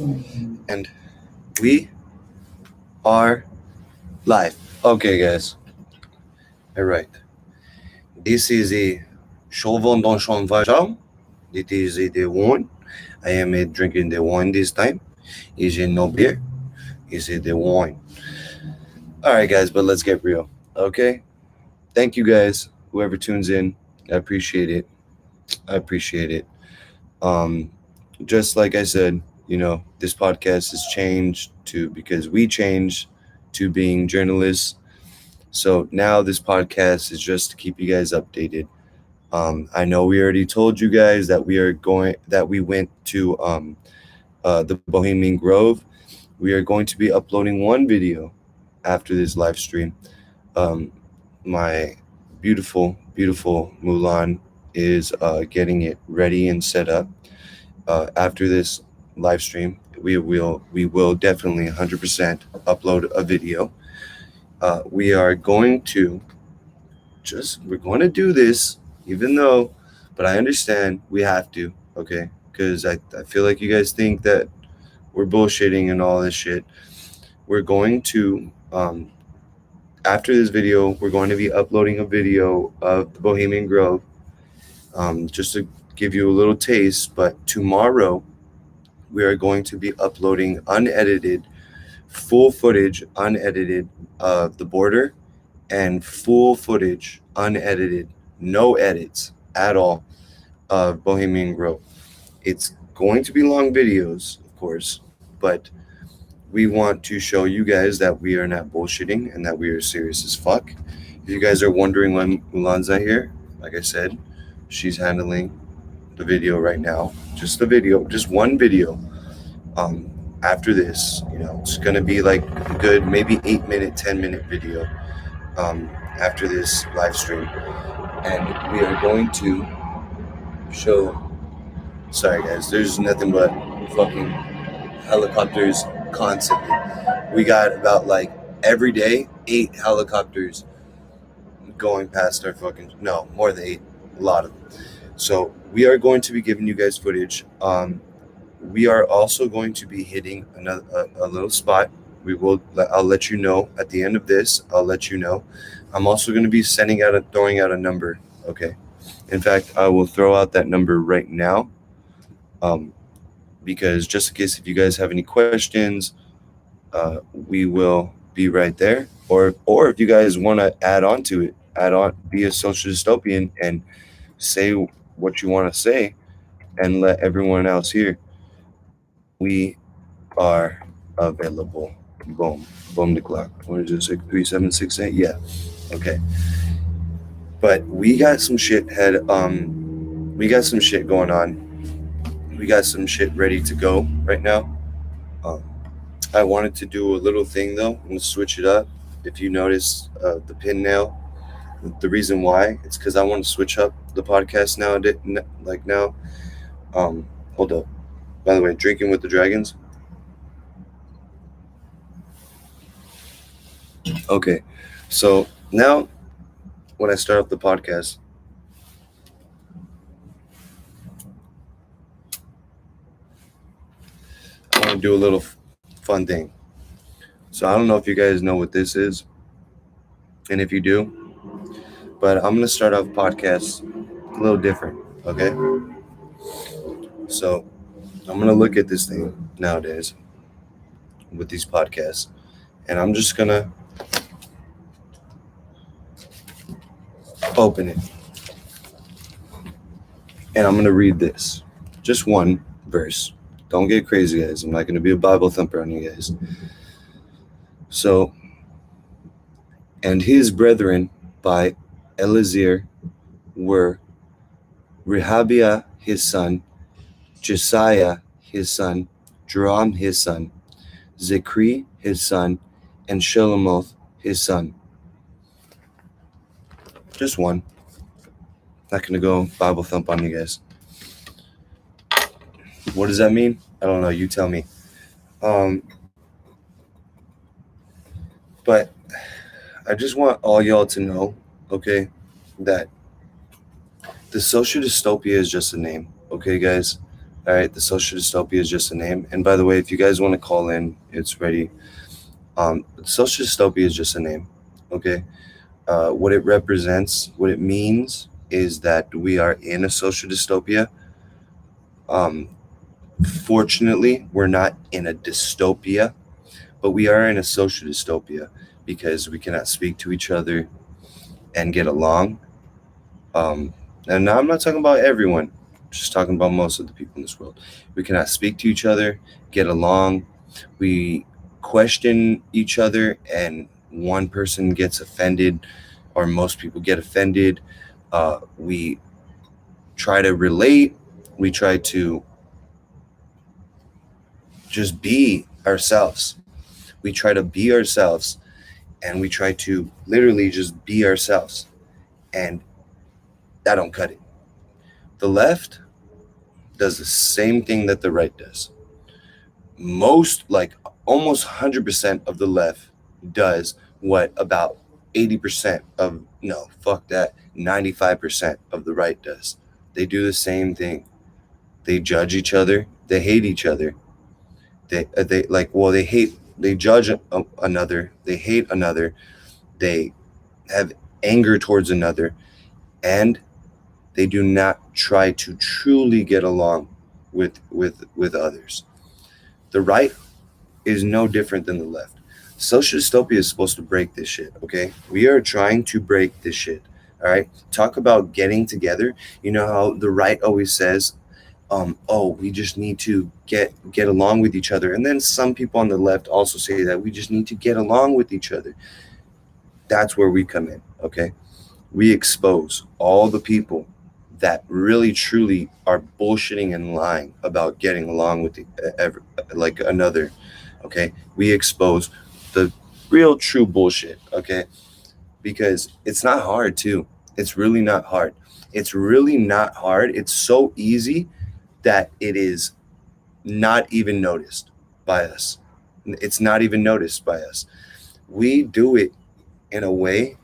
And we are live. Okay, guys. All right. This is a Chauvin dans Chauvin. This is the wine. I am drinking the wine this time. Is it no beer? Is it the wine? All right, guys, but let's get real. Okay. Thank you, guys. Whoever tunes in, I appreciate it. I appreciate it. Um, just like I said, this podcast has changed to because we changed to being journalists. So now this podcast is just to keep you guys updated. I know we already told you guys that we went to the Bohemian Grove. We are going to be uploading one video after this live stream. My beautiful Mulan is getting it ready and set up. After this live stream, we will definitely 100% upload a video. We are going to we're going to do this, even though, but I understand we have to, okay? Because I feel like you guys think that we're bullshitting and all this shit. We're going to, after this video, we're going to be uploading a video of the Bohemian Grove, just to give you a little taste. But tomorrow, we are going to be uploading unedited, full footage, unedited of the border, and full footage, unedited, no edits at all, of Bohemian Grove. It's going to be long videos, of course, but we want to show you guys that we are not bullshitting and that we are serious as fuck. If you guys are wondering why Mulan's not here, like I said, she's handling the video right now. Just the video, just one video. After this, it's gonna be like a good maybe 8-minute, 10-minute video. After this live stream, and we are going to show. Sorry, guys, there's nothing but fucking helicopters constantly. We got about like every day 8 helicopters going past our fucking, no, more than 8, a lot of them. So we are going to be giving you guys footage. We are also going to be hitting a little spot. I'll let you know at the end of this. I'll let you know. I'm also going to be throwing out a number. Okay. In fact, I will throw out that number right now. Because just in case if you guys have any questions, we will be right there. Or if you guys want to add on to it, be a social dystopian and say what you want to say and let everyone else hear. We are available. Boom the clock. What is it? 63768? Yeah. Okay. But we got some shit we got some shit going on. We got some shit ready to go right now. I wanted to do a little thing though. I'm gonna switch it up. If you notice the pin nail, the reason why it's because I want to switch up the podcast now. Like now, hold up. By the way, drinking with the dragons. Okay, so now when I start up the podcast, I want to do a little fun thing. So I don't know if you guys know what this is, and if you do, but I'm gonna start off podcasts a little different. Okay, so I'm gonna look at this thing nowadays with these podcasts, and I'm just gonna open it, and I'm gonna read this, just one verse. Don't get crazy, guys. I'm not gonna be a Bible thumper on you guys. So, and his brethren by Eliezer were Rehabiah his son, Josiah his son, Joram his son, Zechri his son, and Shelomoth his son. Just one. Not gonna go Bible thump on you guys. What does that mean? I don't know. You tell me. But I just want all y'all to know, okay, that the social dystopia is just a name. Okay, guys, All right, the social dystopia is just a name. And by the way, if you guys want to call in, it's ready. Social dystopia is just a name. Okay. What it represents, what it means, is that we are in a social dystopia. Um, Fortunately, we're not in a dystopia, but we are in a social dystopia because we cannot speak to each other and get along. Um, and now I'm not talking about everyone, I'm just talking about most of the people in this world. We cannot speak to each other, get along. We question each other, and one person gets offended, or most people get offended. We try to relate, we try to just be ourselves. We try to be ourselves, and we try to literally just be ourselves. And that don't cut it. The left does the same thing that the right does. Most, like almost 100% of the left does what about 80% of, no, fuck that, 95% of the right does. They do the same thing. They judge each other. They hate each other. They like, well, they judge another. They hate another. They have anger towards another, and they do not try to truly get along with others. The right is no different than the left. Social dystopia is supposed to break this shit, okay? We are trying to break this shit. All right. Talk about getting together. You know how the right always says, oh, we just need to get along with each other. And then some people on the left also say that we just need to get along with each other. That's where we come in, okay? We expose all the people that really truly are bullshitting and lying about getting along with like another, okay? We expose the real true bullshit, okay? Because it's not hard too. It's really not hard. It's really not hard. It's so easy that it is not even noticed by us. It's not even noticed by us. We do it in a way.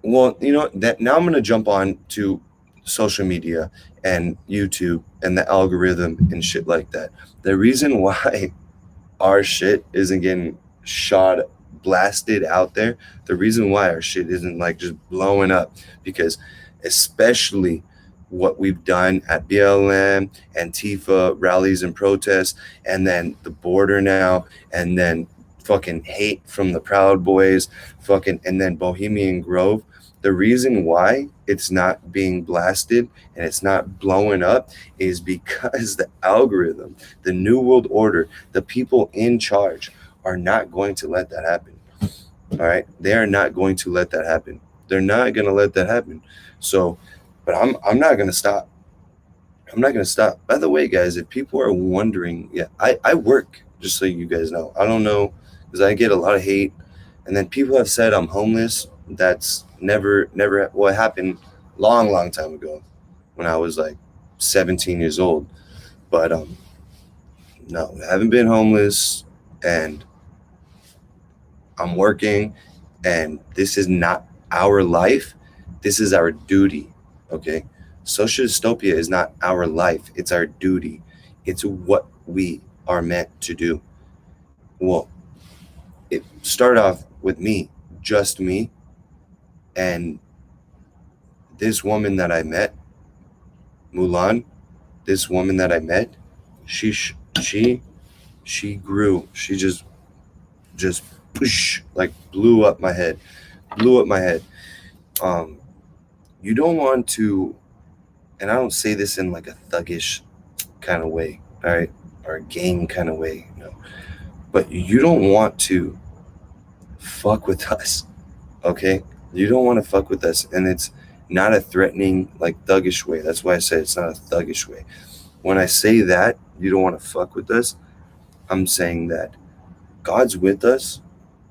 Well, you know that now I'm going to jump on to social media and YouTube and the algorithm and shit like that. The reason why our shit isn't getting shot, blasted out there, the reason why our shit isn't like just blowing up, because especially what we've done at BLM, Antifa rallies and protests, and then the border now, and then fucking hate from the Proud Boys, fucking, and then Bohemian Grove. The reason why it's not being blasted and it's not blowing up is because the algorithm, the New World Order, the people in charge are not going to let that happen. All right. They are not going to let that happen. They're not going to let that happen. So, but I'm not going to stop. I'm not going to stop. By the way, guys, if people are wondering, yeah, I work, just so you guys know. I don't know, because I get a lot of hate. And then people have said I'm homeless. That's never, well, it happened long time ago when I was like 17 years old. But no, I haven't been homeless, and I'm working, and this is not our life. This is our duty, okay? Social dystopia is not our life. It's our duty. It's what we are meant to do. Well, it started off with me, just me, and this woman that I met, Mulan, this woman that I met, she grew. She just push, like blew up my head. Um, you don't want to, and I don't say this in like a thuggish kind of way, all right, or a gang kind of way, no. But you don't want to fuck with us, okay? You don't want to fuck with us, and it's not a threatening, like thuggish way. That's why I say it's not a thuggish way. When I say that you don't want to fuck with us, I'm saying that God's with us,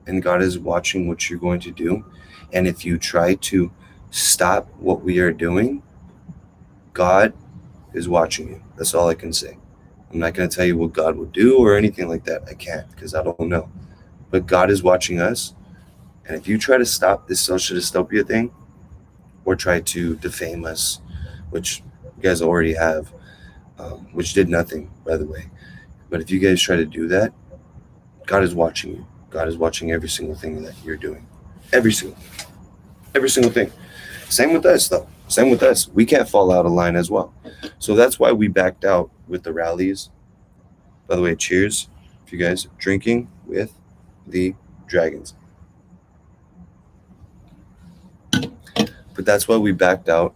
and God is watching what you're going to do. And if you try to stop what we are doing, God is watching you. That's all I can say. I'm not going to tell you what God will do or anything like that. I can't, because I don't know. But God is watching us. And if you try to stop this social dystopia thing, or try to defame us, which, guys already have, which did nothing, by the way. But if you guys try to do that, God is watching you. God is watching every single thing that you're doing. Every single thing. Same with us, though. Same with us. We can't fall out of line as well. So that's why we backed out with the rallies. By the way, cheers if you guys are drinking with the dragons. But that's why we backed out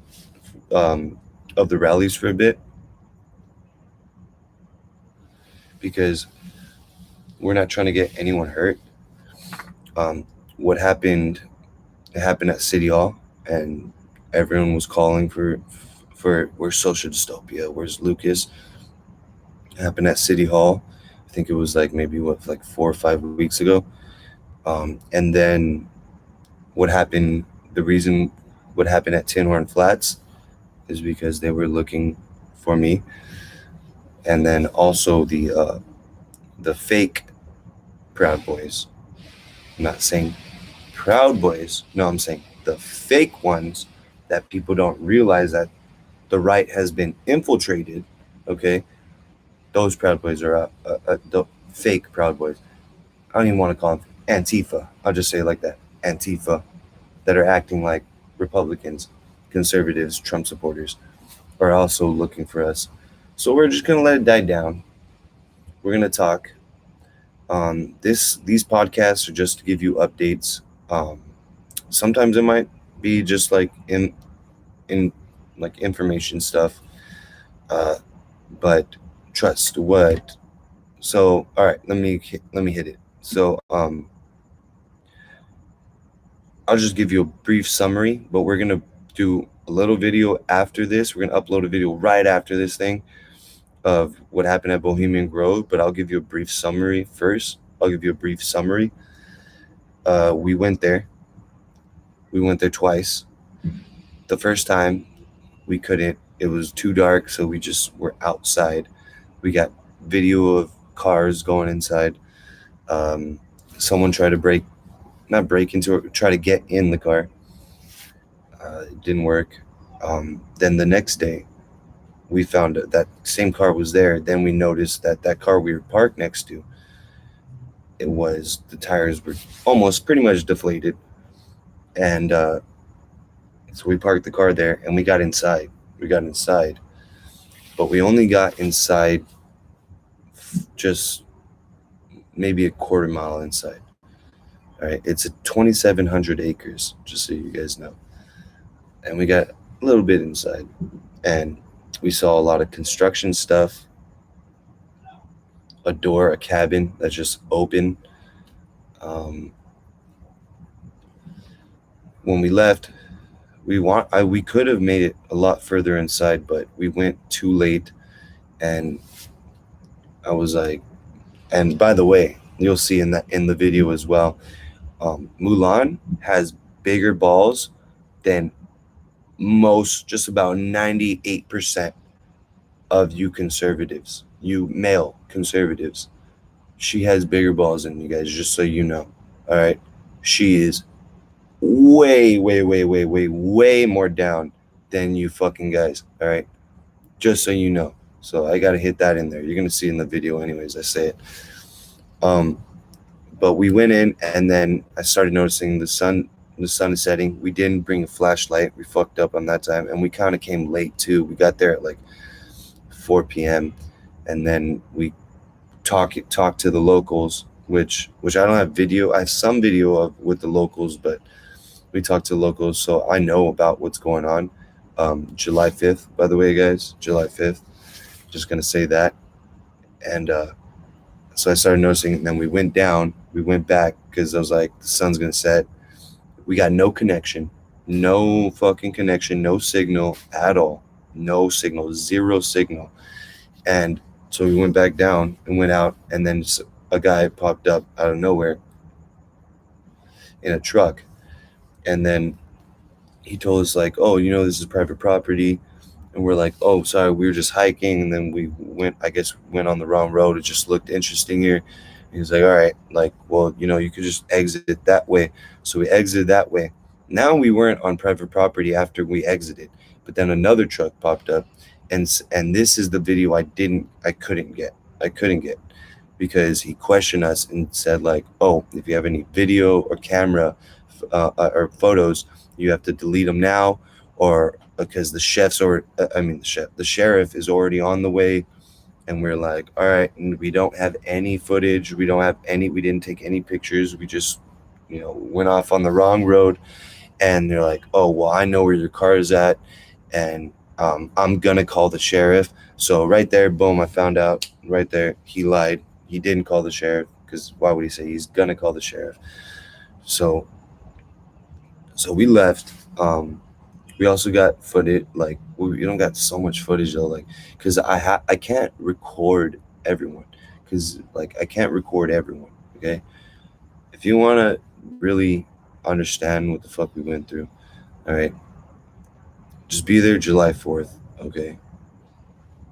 of the rallies for a bit, because we're not trying to get anyone hurt. What happened? It happened at City Hall, and everyone was calling for where's Social Dystopia? Where's Lucas? It happened at City Hall. I think it was like maybe 4 or 5 weeks ago. And then what happened? The reason what happened at Tin Horn Flats is because they were looking for me, and then also the fake Proud Boys. I'm not saying Proud Boys. No, I'm saying the fake ones that people don't realize that the right has been infiltrated. Okay, those Proud Boys are the fake Proud Boys. I don't even want to call them Antifa. I'll just say it like that. Antifa, that are acting like Republicans, conservatives, Trump supporters, are also looking for us. So we're just gonna let it die down. We're gonna talk. These podcasts are just to give you updates. Sometimes it might be just like in like information stuff. But trust what. So all right, let me hit it. So I'll just give you a brief summary, but we're gonna do a little video after this. We're gonna upload a video right after this thing of what happened at Bohemian Grove, but I'll give you a brief summary first. I'll give you a brief summary. We went there. We went there twice. The first time we couldn't. It was too dark, so we just were outside. We got video of cars going inside. Someone tried to not break into it, try to get in the car. It didn't work. Then the next day, we found that same car was there. Then we noticed that car we were parked next to, the tires were almost pretty much deflated. And so we parked the car there and we got inside. But we only got inside just maybe a quarter mile inside. All right, it's a 2,700 acres, just so you guys know. And we got a little bit inside, and we saw a lot of construction stuff, a cabin that's just open. When we left, we could have made it a lot further inside, but we went too late, and I was like, and by the way, you'll see in the video as well, Mulan has bigger balls than just about 98% of you conservatives, you male conservatives. She has bigger balls than you guys, just so you know. All right, she is way more down than you fucking guys. All right, just so you know. So I gotta hit that in there. You're gonna see in the video anyways. I say it. But we went in, and then I started noticing the sun is setting. We didn't bring a flashlight. We fucked up on that time, and we kind of came late too. We got there at like 4 p.m. and then we talked to the locals, which I don't have video. I have some video of with the locals, but we talked to the locals, so I know about what's going on. July 5th, by the way, guys, July 5th. Just gonna say that. And so I started noticing, and then we went back because I was like, the sun's gonna set. We got no connection, no fucking connection, no signal at all, no signal, zero signal. And so we went back down and went out, and then a guy popped up out of nowhere in a truck, and then he told us like, oh, this is private property. And we're like, oh, sorry, we were just hiking, and then we went on the wrong road. It just looked interesting here. And he's like, all right, like, well, you could just exit it that way. So we exited that way. Now we weren't on private property after we exited, but then another truck popped up, and this is the video I couldn't get because he questioned us and said like, oh, if you have any video or camera or photos, you have to delete them now, or because the sheriff is already on the way. And we're like, all right, and we don't have any footage, we didn't take any pictures, we just went off on the wrong road. And they're like, oh, well, I know where your car is at, and I'm gonna call the sheriff. So right there, boom, I found out right there he lied. He didn't call the sheriff, because why would he say he's gonna call the sheriff? So we left. We also got footage, like we don't got so much footage though, like because I can't record everyone, okay? If you want to really understand what the fuck we went through, all right, just be there July 4th, okay?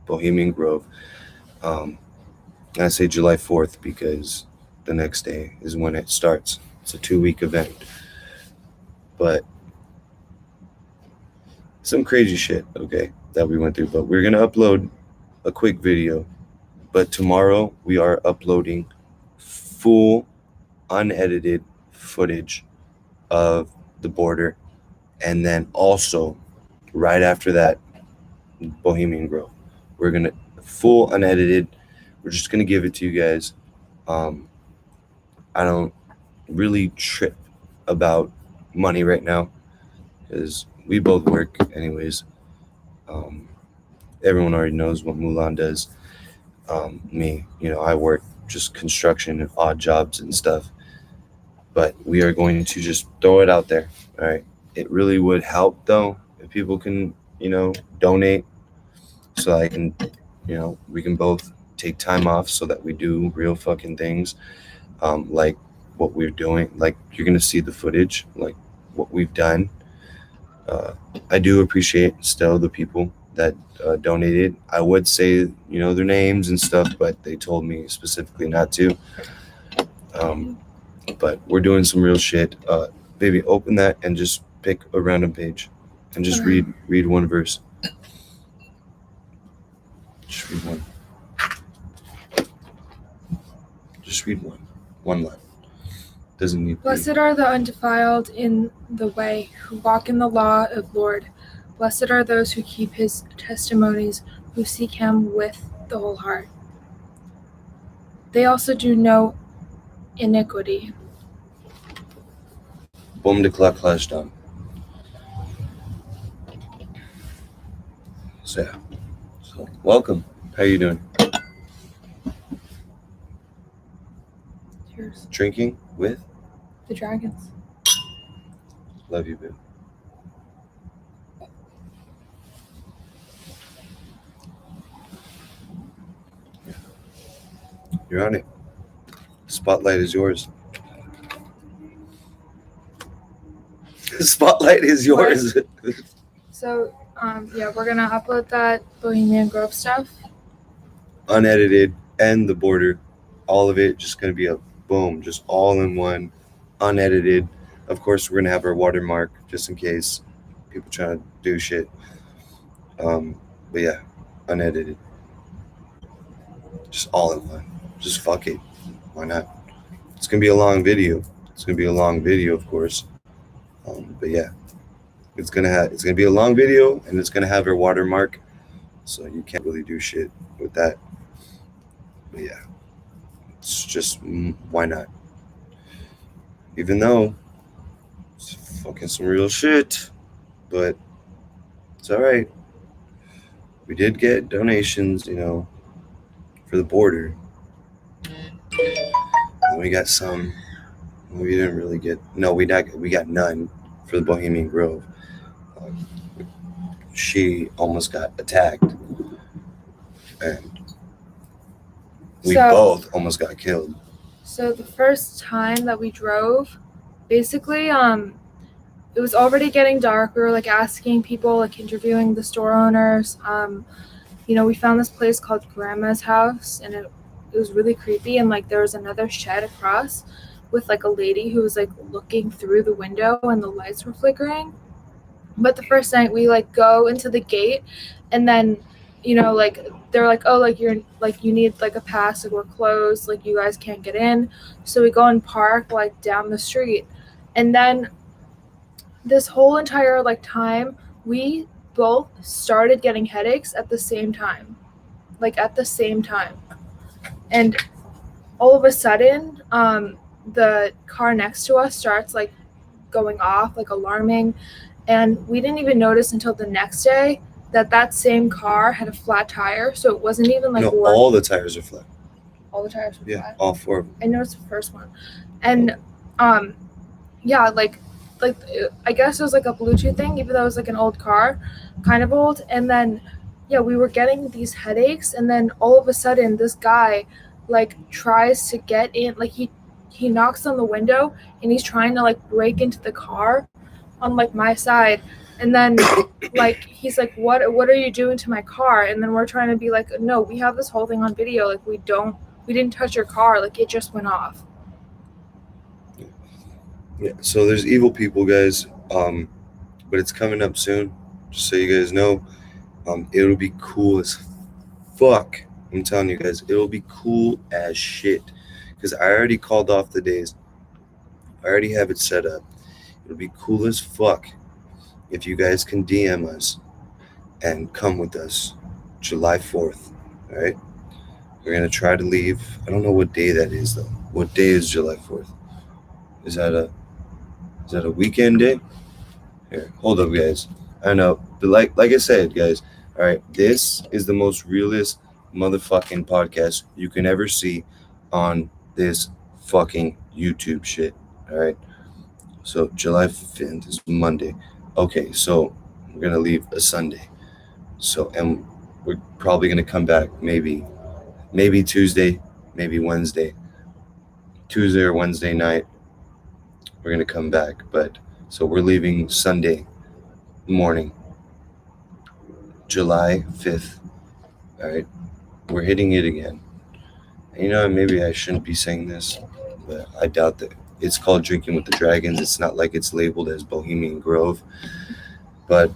Bohemian Grove. I say July 4th because the next day is when it starts. It's a 2-week event. But some crazy shit, okay, that we went through. But we're going to upload a quick video. But tomorrow we are uploading full unedited footage of the border. And then also, right after that, Bohemian Grove. We're going to full unedited. We're just going to give it to you guys. I don't really trip about money right now because we both work anyways. Everyone already knows what Mulan does. Me, I work just construction and odd jobs and stuff. But we are going to just throw it out there. All right. It really would help though if people can, donate, so I can, we can both take time off so that we do real fucking things. Like what we're doing, like you're gonna see the footage, like what we've done. I do appreciate still the people that donated. I would say their names and stuff, but they told me specifically not to. But we're doing some real shit. Baby, open that and just pick a random page and just read one verse. Just read one. Just read one line. Doesn't need. Blessed are the undefiled in the way, who walk in the law of Lord. Blessed are those who keep his testimonies, who seek him with the whole heart. They also do no iniquity. Boom de clock clash done. So yeah. So welcome. How you doing? Cheers. Drinking with The dragons. Love you, boo. Yeah. You're on it. Spotlight is yours. The spotlight is yours. So, we're gonna upload that Bohemian Grove stuff. Unedited and the border, all of it just gonna be a boom, just all in one, unedited. Of course, we're gonna have our watermark just in case people trying to do shit. But yeah, unedited, just all in one. Just fuck it, why not? It's gonna be a long video. Of course. But yeah, it's gonna be a long video, and it's gonna have our watermark, so you can't really do shit with that. But yeah, it's just why not? Even though it's fucking some real shit, but it's all right. We did get donations, for the border. And we got some. We didn't really get. No, we got none for the Bohemian Grove. She almost got attacked, and we both almost got killed. So the first time that we drove, basically, it was already getting dark. We were like asking people, like interviewing the store owners. We found this place called Grandma's House, and it was really creepy. And like there was another shed across with like a lady who was like looking through the window, and the lights were flickering. But the first night we like go into the gate, and then like they're like, oh, like you're like you need like a pass, like we're closed, like you guys can't get in. So we go and park like down the street. And then this whole entire like time we both started getting headaches at the same time. Like at the same time. And all of a sudden, the car next to us starts like going off, like alarming. And we didn't even notice until the next day that same car had a flat tire. So it wasn't even like No, all the tires are flat. All the tires were Yeah, flat. all 4 of them. I noticed the first one. And yeah, like I guess it was like a Bluetooth thing, even though it was like an old car, kind of old. And then yeah, we were getting these headaches, and then all of a sudden this guy like tries to get in, like he knocks on the window and he's trying to like break into the car on like my side. And then like he's like, what are you doing to my car? And then we're trying to be like, no, we have this whole thing on video, like we didn't touch your car, like it just went off. Yeah, so there's evil people, guys, but it's coming up soon, just so you guys know. It'll be cool as fuck. I'm telling you guys, it'll be cool as shit, because I already called off the days. I already have it set up. It'll be cool as fuck if you guys can DM us and come with us July 4th. All right, we're gonna try to leave. I don't know what day that is though. What day is July 4th? Is that a weekend day? Here, hold up, guys. I know, but like I said, guys. All right, this is the most realest motherfucking podcast you can ever see on this fucking YouTube shit. All right. So July 5th is Monday. Okay, so we're gonna leave a Sunday. So and we're probably gonna come back maybe Tuesday, maybe Wednesday. Tuesday or Wednesday night. We're gonna come back, but so we're leaving Sunday morning, July 5th. All right, we're hitting it again. And you know, maybe I shouldn't be saying this, but I doubt that it's called Drinking with the Dragons. It's not like it's labeled as Bohemian Grove, but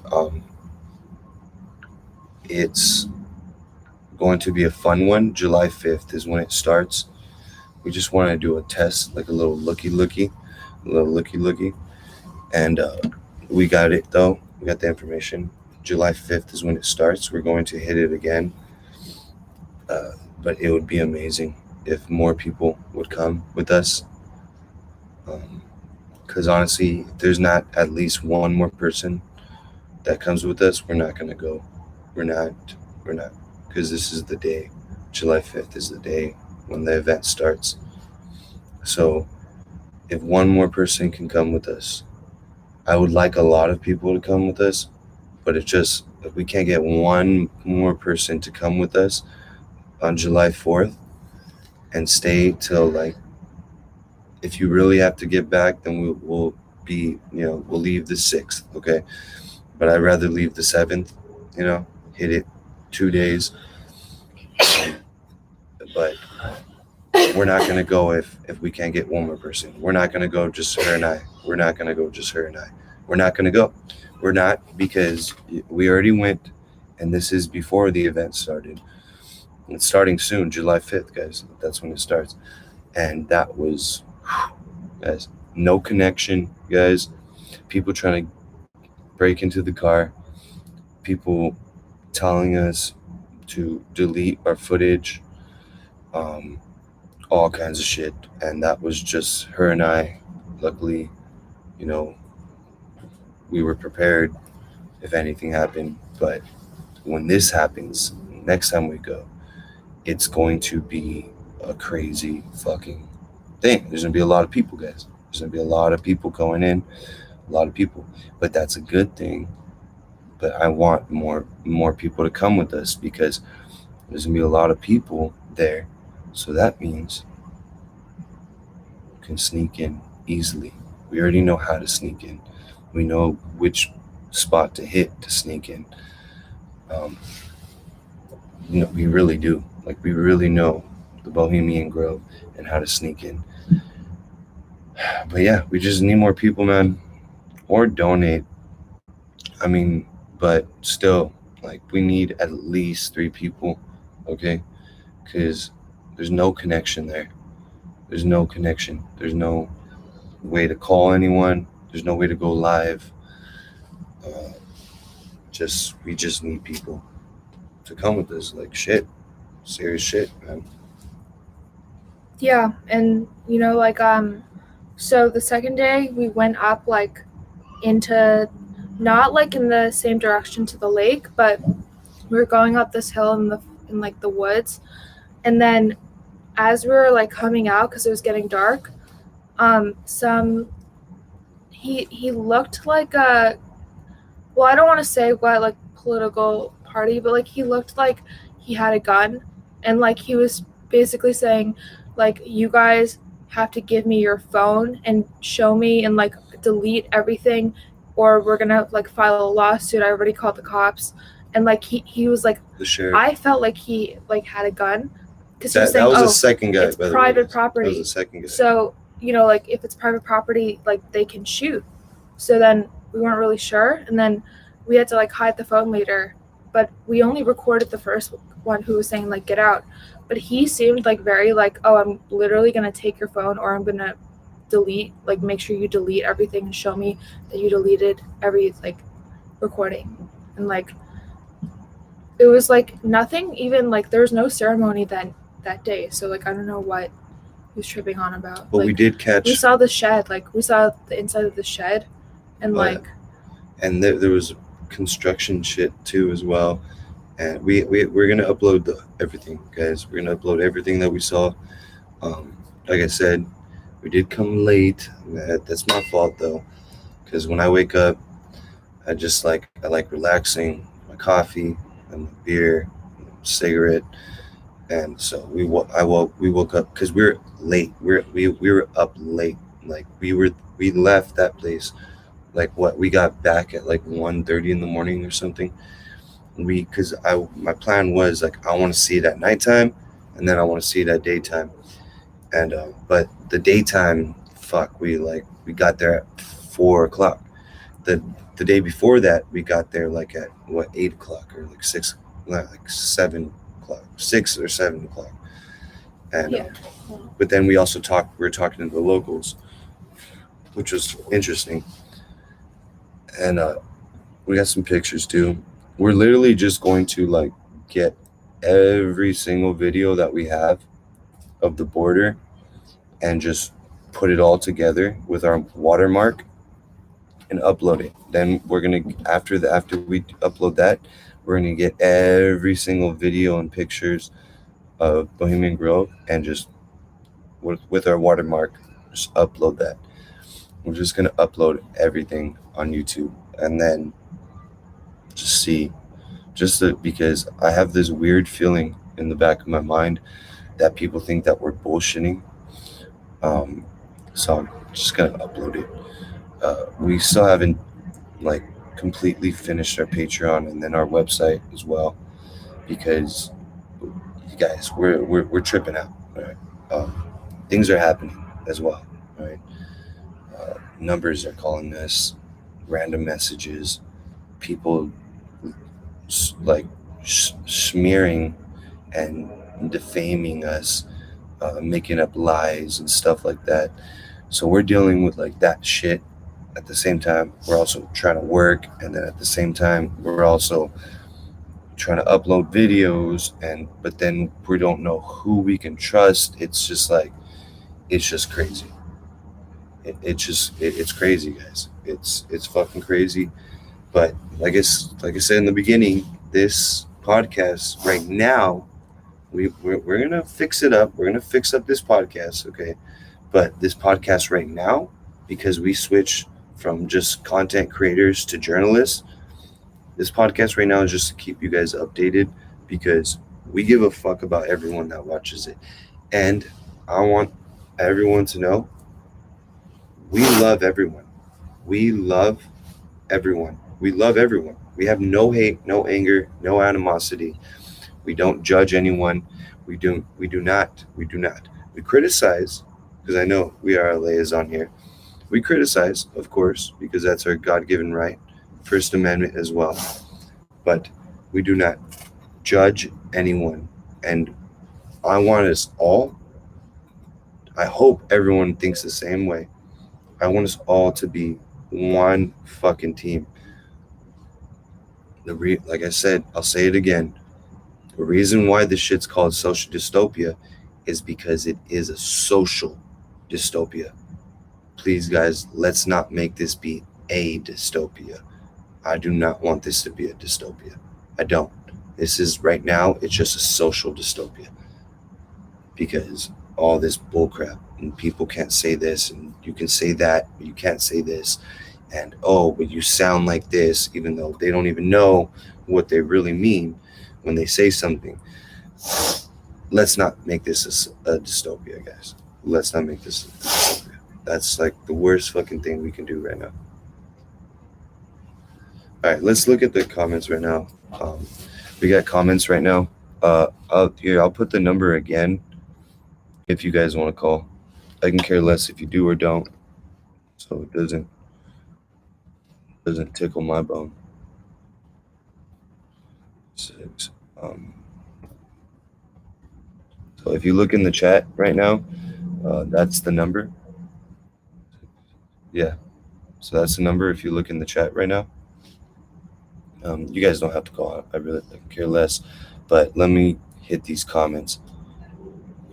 it's going to be a fun one. July 5th is when it starts. We just want to do a test, like a little looky, and we got it though. We got the information. July 5th is when it starts. We're going to hit it again. But it would be amazing if more people would come with us. Because honestly, if there's not at least one more person that comes with us, we're not going to go. We're not. Because this is the day. July 5th is the day when the event starts. So if one more person can come with us, I would like a lot of people to come with us, but if we can't get one more person to come with us on July 4th and stay till like, if you really have to get back, then we'll leave the 6th, okay? But I'd rather leave the 7th, hit it 2 days. But we're not going to go if we can't get one more person. We're not going to go just her and I. We're not going to go just her and I. We're not going to go. We're not, because we already went, and this is before the event started. It's starting soon, July 5th, guys. That's when it starts. And that was, guys, no connection, guys. People trying to break into the car. People telling us to delete our footage. All kinds of shit. And that was just her and I. Luckily, we were prepared if anything happened. But when this happens, next time we go, it's going to be a crazy fucking thing. There's going to be a lot of people, guys. There's going to be a lot of people going in, a lot of people. But that's a good thing. But I want more people to come with us, because there's going to be a lot of people there. So that means we can sneak in easily. We already know how to sneak in. We know which spot to hit to sneak in. We really do. Like, we really know the Bohemian Grove and how to sneak in. But yeah, we just need more people, man. Or donate. I mean, but still, Like, we need at least 3 people, okay? Because there's no connection there. There's no connection. There's no way to call anyone. There's no way to go live. Uh, we just need people to come with us. Like, shit, serious shit, man. Yeah, and so the second day we went up like into, not like in the same direction to the lake, but we were going up this hill in like the woods, and then as we were like coming out because it was getting dark, some he looked like a, well, I don't want to say what like political party, but like he looked like he had a gun, and like he was basically saying like, you guys have to give me your phone and show me and like delete everything, or we're gonna like file a lawsuit. I already called the cops. And like he was like, The sheriff. I felt like he like had a gun because he was saying, That was oh, the second guy. it's by the way. private That was property. the second guy. So like if it's private property, like they can shoot. So then we weren't really sure, and then we had to like hide the phone later, but we only recorded the first one who was saying like, get out. But he seemed like very like, oh, I'm literally gonna take your phone, or I'm gonna delete, like make sure you delete everything and show me that you deleted every like recording. And like it was like nothing, even like there was no ceremony that day, so like I don't know what he was tripping on about. But like, we did catch. we saw the shed, like we saw the inside of the shed, and like and there was construction shit too as well. And we're gonna upload everything, guys. We're gonna upload everything that we saw. Like I said, we did come late. That's my fault though, because when I wake up, I like relaxing, my coffee and my beer, cigarette, and so we woke up because we're late. We were up late. Like we left that place. Like what, we got back at like 1:30 in the morning or something. Because my plan was like, I want to see it at nighttime, and then I want to see it at daytime. And but the daytime, fuck, we got there at 4 o'clock. The day before that, we got there like at 8 o'clock or like 6, like 7 o'clock, 6 or 7 o'clock. And yeah. But then we also we were talking to the locals, which was interesting. And we got some pictures too. We're literally just going to like get every single video that we have of the border and just put it all together with our watermark and upload it. Then we're gonna, after we upload that, we're gonna get every single video and pictures of Bohemian Grove and just with our watermark, just upload that. We're just gonna upload everything on YouTube, and then just see, because I have this weird feeling in the back of my mind that people think that we're bullshitting. So I'm just gonna upload it. We still haven't like completely finished our Patreon and then our website as well, because you guys, we're tripping out. Right? Things are happening as well. Right? Numbers are calling us, random messages, people like smearing and defaming us, making up lies and stuff like that. So we're dealing with like that shit. At the same time, we're also trying to work, and then at the same time, we're also trying to upload videos, but then we don't know who we can trust. It's just crazy. It's crazy, guys. It's fucking crazy. But like I said in the beginning, this podcast right now, we're gonna fix it up. We're gonna fix up this podcast, okay? But this podcast right now, because we switch from just content creators to journalists, this podcast right now is just to keep you guys updated, because we give a fuck about everyone that watches it. And I want everyone to know we love everyone. We love everyone. We love everyone. We have no hate, no anger, no animosity. We don't judge anyone. We do not. We criticize, because I know we are a liaison here. We criticize, of course, because that's our God-given right, First Amendment as well. But We do not judge anyone. And I want us all, I hope everyone thinks the same way. I want us all to be one fucking team. Like I said, I'll say it again. The reason why this shit's called social dystopia is because it is a social dystopia. Please, guys, let's not make this be a dystopia. I do not want this to be a dystopia. I don't. This is right now, it's just a social dystopia because all this bullcrap and people can't say this and you can say that, but you can't say this. And oh, but you sound like this, even though they don't even know what they really mean when they say something. Let's not make this a dystopia, guys. Let's not make this a dystopia. That's like the worst fucking thing we can do right now. All right, let's look at the comments right now. We got comments right now. I'll put the number again if you guys want to call. I can care less if you do or don't, so it doesn't tickle my bone. 6. So if you look in the chat right now, that's the number. Yeah, so that's the number. If you look in the chat right now, you guys don't have to call. I really care less. But let me hit these comments.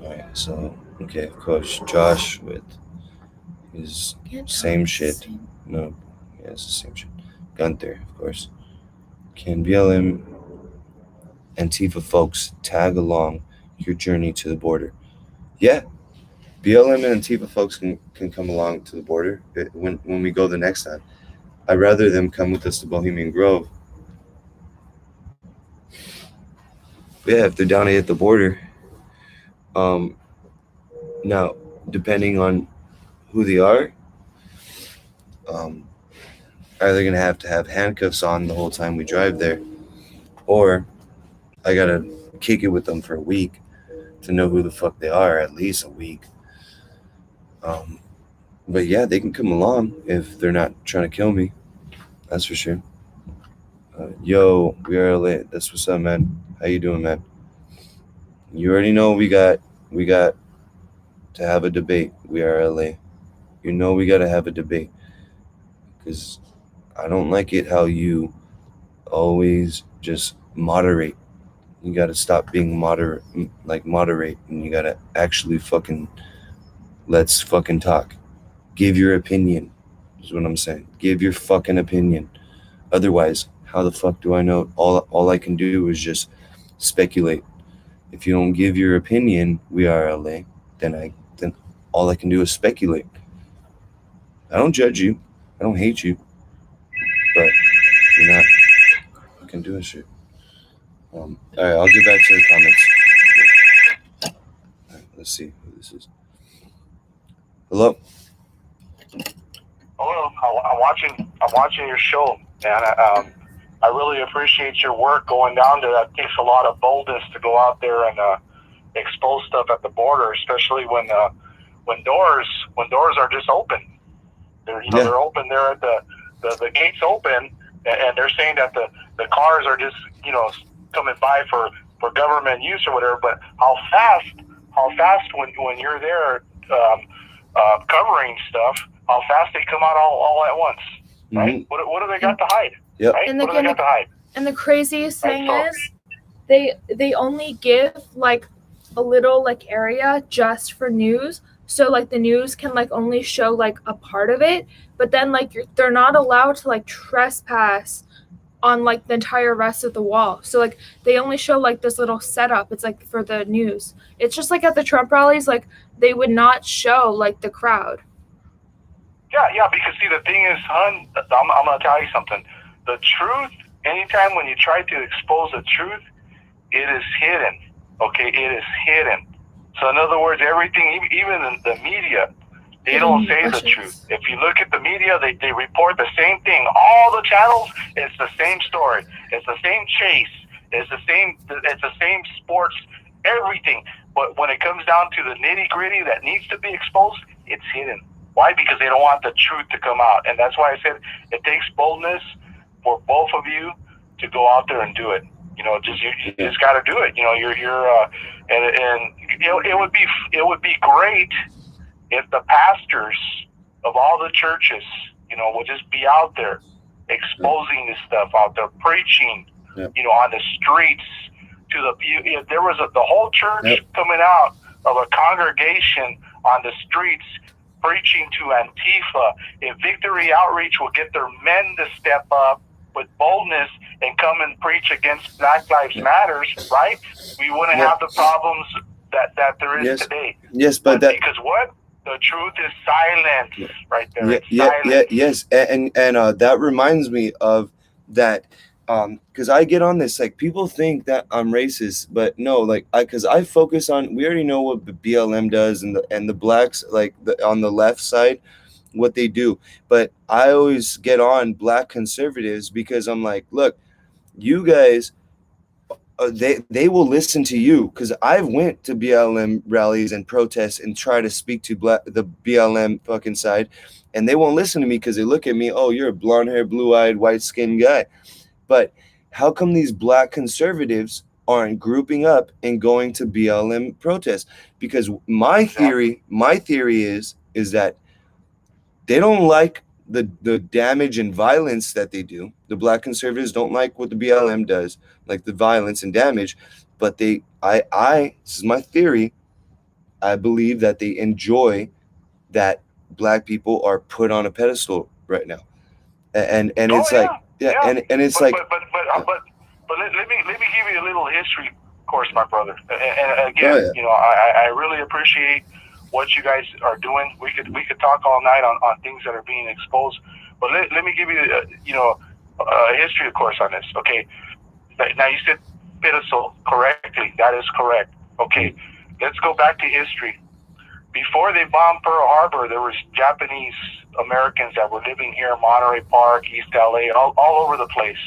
All right, so okay, of course, Josh with his same shit. No, yeah, it's the same shit. Gunther, of course. Can BLM Antifa folks tag along your journey to the border? Yeah, BLM and Antifa folks can come along to the border when we go the next time. I'd rather them come with us to Bohemian Grove. But yeah, if they're down to hit the border. Now, depending on who they are, either gonna have to have handcuffs on the whole time we drive there, or I gotta kick it with them for a week to know who the fuck they are, at least a week. But yeah, they can come along if they're not trying to kill me. That's for sure. Yo, we are late. That's what's up, man. How you doing, man? You already know we got to have a debate. We are LA. You know we gotta have a debate because I don't like it how you always just moderate. You gotta stop being moderate, and you gotta actually let's fucking talk. Give your opinion, is what I'm saying. Give your fucking opinion. Otherwise, how the fuck do I know? All I can do is just speculate. If you don't give your opinion, we are LA, then all I can do is speculate. I don't judge you. I don't hate you. But you're not fucking doing shit. All right, I'll get back to the comments. All right, let's see who this is. Hello. Hello. I'm watching your show, and I really appreciate your work going down there. That takes a lot of boldness to go out there and expose stuff at the border, especially when doors are just open. They're open there at the gates open, and they're saying that the cars are just coming by for government use or whatever. But how fast when you're there covering stuff, how fast they come out all at once, right? Mm-hmm. What do they got to hide? Yep. Right? What do they got to hide? And the craziest thing is, they only give like a little like area just for news. So like the news can like only show like a part of it, but then like they're not allowed to like trespass on like the entire rest of the wall. So like they only show like this little setup. It's like for the news. It's just like at the Trump rallies, like they would not show like the crowd. Yeah, because see, the thing is, hon, I'm going to tell you something. The truth, anytime when you try to expose the truth, it is hidden, okay? It is hidden. So in other words, everything, even in the media, they don't say the truth. If you look at the media, they report the same thing. All the channels, it's the same story. It's the same chase. It's the same sports, everything. But when it comes down to the nitty-gritty that needs to be exposed, it's hidden. Why? Because they don't want the truth to come out. And that's why I said it takes boldness for both of you to go out there and do it. You just got to do it. And it would be great if the pastors of all the churches, would just be out there exposing this stuff out there, preaching, on the streets if there was the whole church coming out of a congregation on the streets preaching to Antifa, if Victory Outreach will get their men to step up with boldness and come and preach against Black Lives Matters, right? We wouldn't have the problems that there is today. Yes, because what? The truth is silent right there. Yes. And that reminds me of that, because I get on this, like, people think that I'm racist, but no, like, because I focus on, we already know what the BLM does and the blacks, like, on the left side, what they do. But I always get on Black conservatives because I'm like, look, you guys, they will listen to you, because I've went to BLM rallies and protests and try to speak to the BLM fucking side, and they won't listen to me because they look at me, oh, you're a blonde hair, blue-eyed, white-skinned guy. But how come these Black conservatives aren't grouping up and going to BLM protests? Because my theory is that they don't like the damage and violence that they do. The Black conservatives don't like what the BLM does, like the violence and damage, but this is my theory, I believe that they enjoy that Black people are put on a pedestal right now. And it's and it's but let me give you a little history course, my brother. And again, I really appreciate what you guys are doing. We could talk all night on things that are being exposed, but let me give you a history course on this. Okay, now you said pedestal correctly. That is correct. Okay, let's go back to history. Before they bombed Pearl Harbor, there was Japanese Americans that were living here in Monterey Park, East LA, all over the place.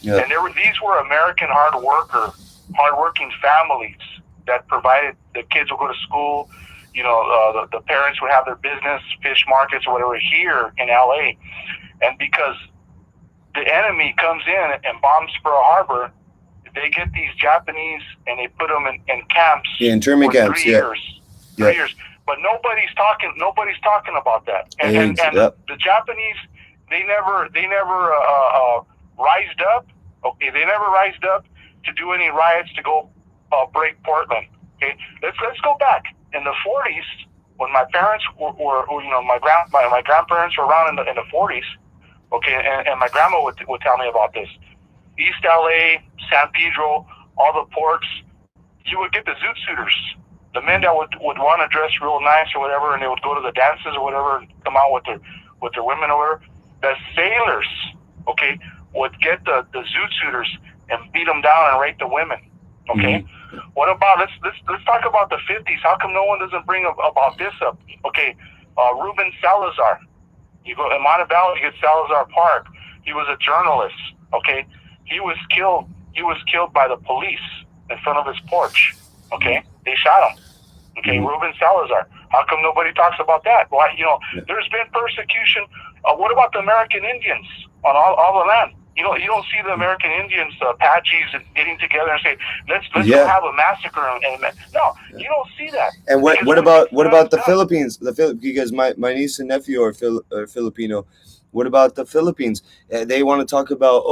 Yeah. And these were American hardworking families that provided, the kids would go to school. The parents would have their business, fish markets or whatever here in LA. And because the enemy comes in and bombs Pearl Harbor, they get these Japanese and they put them in camps. Yeah, internment camps. 3 years. 3 years. But nobody's talking about that. And the Japanese, they never rised up. Okay, they never rised up to do any riots to go break Portland. Okay, let's go back in the 40s when my parents were my grandparents were around in the 40s. Okay, and my grandma would tell me about this. East LA, San Pedro, all the ports, you would get the zoot suiters. The men that would want to dress real nice or whatever, and they would go to the dances or whatever and come out with their women or whatever. The sailors, okay, would get the zoot suiters and beat them down and rape the women. Okay, what about let's talk about the 50s? How come no one doesn't bring about this up? Okay, Ruben Salazar. You go in Montebello, you get Salazar Park. He was a journalist. Okay, he was killed. He was killed by the police in front of his porch. Okay, they shot him. Okay, Ruben Salazar. How come nobody talks about that? Why? There's been persecution. What about the American Indians on all the land? You don't see the American Indians, Apaches, getting together and say, let's go have a massacre. No, you don't see that. And what about the Philippines? Because my niece and nephew are Filipino. What about the Philippines? They want to talk about,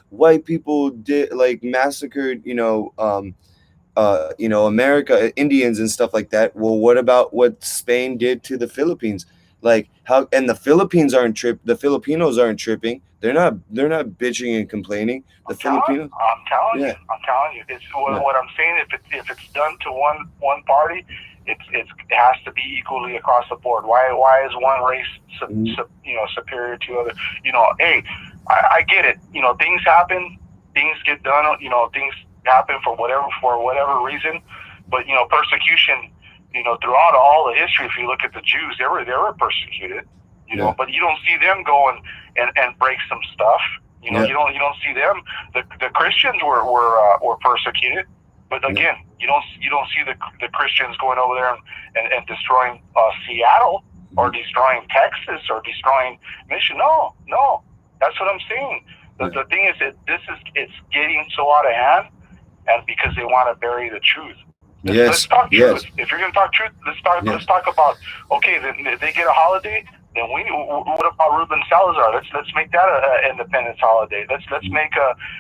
white people did massacred, America, Indians and stuff like that. Well, what about what Spain did to the Philippines? And the Philippines the Filipinos aren't tripping. They're not bitching and complaining. I'm telling you. It's what I'm saying. If it's done to one party, it has to be equally across the board. Why is one race superior to other? Hey, I get it. Things happen. Things get done. Things happen for whatever reason. But persecution. Throughout all the history, if you look at the Jews, they were persecuted. But you don't see them go and break some stuff. You don't see them. The Christians were persecuted, but again, you don't see the Christians going over there and destroying Seattle or destroying Texas or destroying Michigan. No, that's what I'm saying. The thing is that it's getting so out of hand, and because they want to bury the truth. Let's talk truth. If you're gonna talk truth, let's talk about, okay, they get a holiday. Then what about Ruben Salazar? Let's make that an Independence holiday. Let's make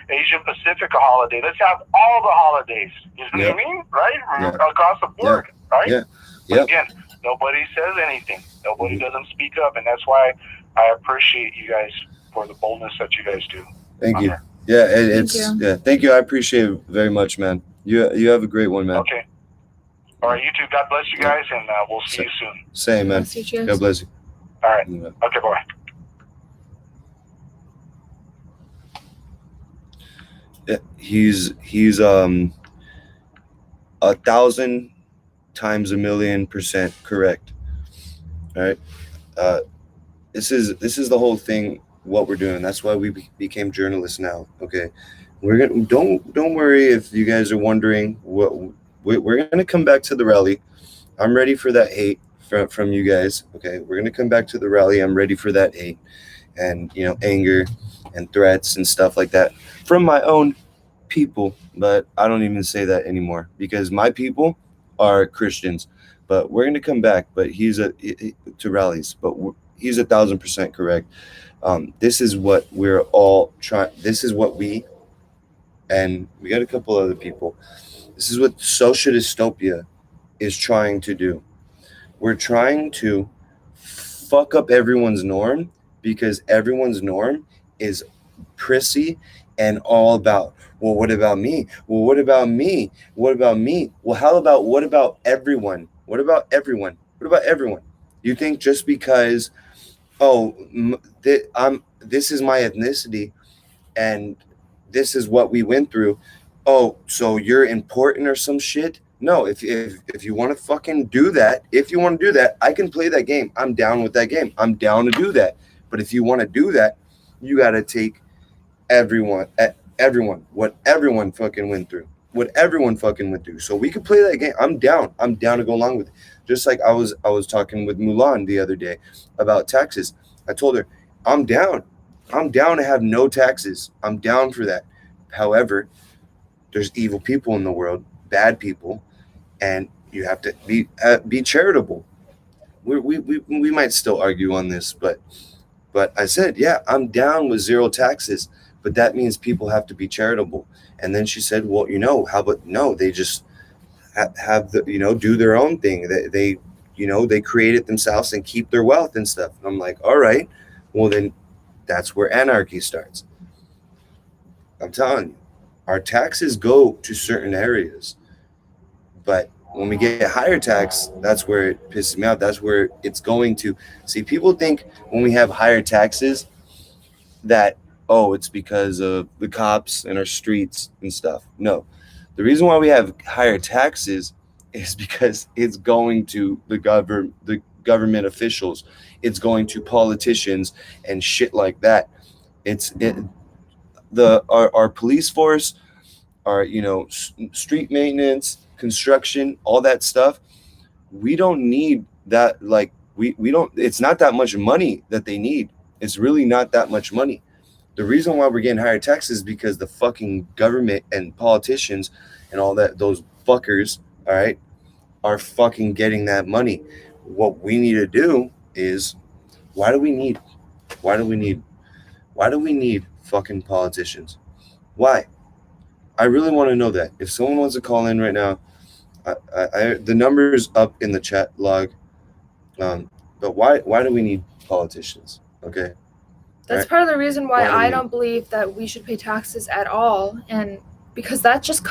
Asian Pacific a holiday. Let's have all the holidays. You know what I mean? Right? Across the board, right? But again, nobody says anything. Nobody doesn't speak up, and that's why I appreciate you guys for the boldness that you guys do. Thank you. Yeah, thank you. I appreciate it very much, man. You have a great one, man. Okay. All right, you too. God bless you guys, and we'll see you soon. Same, man. God bless you. All right. Okay, bye. Yeah, he's 1,000 times 1,000,000% correct. All right. This is the whole thing. What we're doing. That's why we became journalists now. Okay. Don't worry if you guys are wondering what we're gonna come back to the rally. I'm ready for that hate from you guys. Okay, we're gonna come back to the rally. I'm ready for that hate and anger and threats and stuff like that from my own people. But I don't even say that anymore because my people are Christians. But we're gonna come back. But to rallies. But he's 1,000% correct. This is what we're all trying. This is what and we got a couple other people. This is what TheSocialDystopia is trying to do. We're trying to fuck up everyone's norm because everyone's norm is prissy and all about, well, what about me? Well, what about me? What about me? Well, what about everyone? What about everyone? What about everyone? You think just because, this is my ethnicity and this is what we went through. Oh, so you're important or some shit? No, if you want to fucking do that, I can play that game. I'm down with that game. I'm down to do that. But if you want to do that, you got to take everyone, what everyone fucking went through. So we could play that game. I'm down to go along with it. Just like I was talking with Mulan the other day about taxes. I told her, I'm down to have no taxes. I'm down for that. However, there's evil people in the world, bad people, and you have to be charitable. We might still argue on this, but I said, yeah, I'm down with zero taxes, but that means people have to be charitable. And then she said, well, how about no? They just have the do their own thing. They create it themselves and keep their wealth and stuff. And I'm like, all right, well then that's where anarchy starts. I'm telling you, our taxes go to certain areas, but when we get higher tax, that's where it pisses me out. That's where it's going to. See, people think when we have higher taxes that, it's because of the cops and our streets and stuff. No, the reason why we have higher taxes is because it's going to the government officials. It's going to politicians and shit like that. Our police force, our street maintenance, construction, all that stuff. We don't need that. Like we don't. It's not that much money that they need. It's really not that much money. The reason why we're getting higher taxes is because the fucking government and politicians and all that, those fuckers, all right, are fucking getting that money. What we need to do is, why do we need fucking politicians? Why? I really want to know that. If someone wants to call in right now, the number is up in the chat log. But why do we need politicians? Okay. That's part of the reason why I don't believe that we should pay taxes at all, and because taxes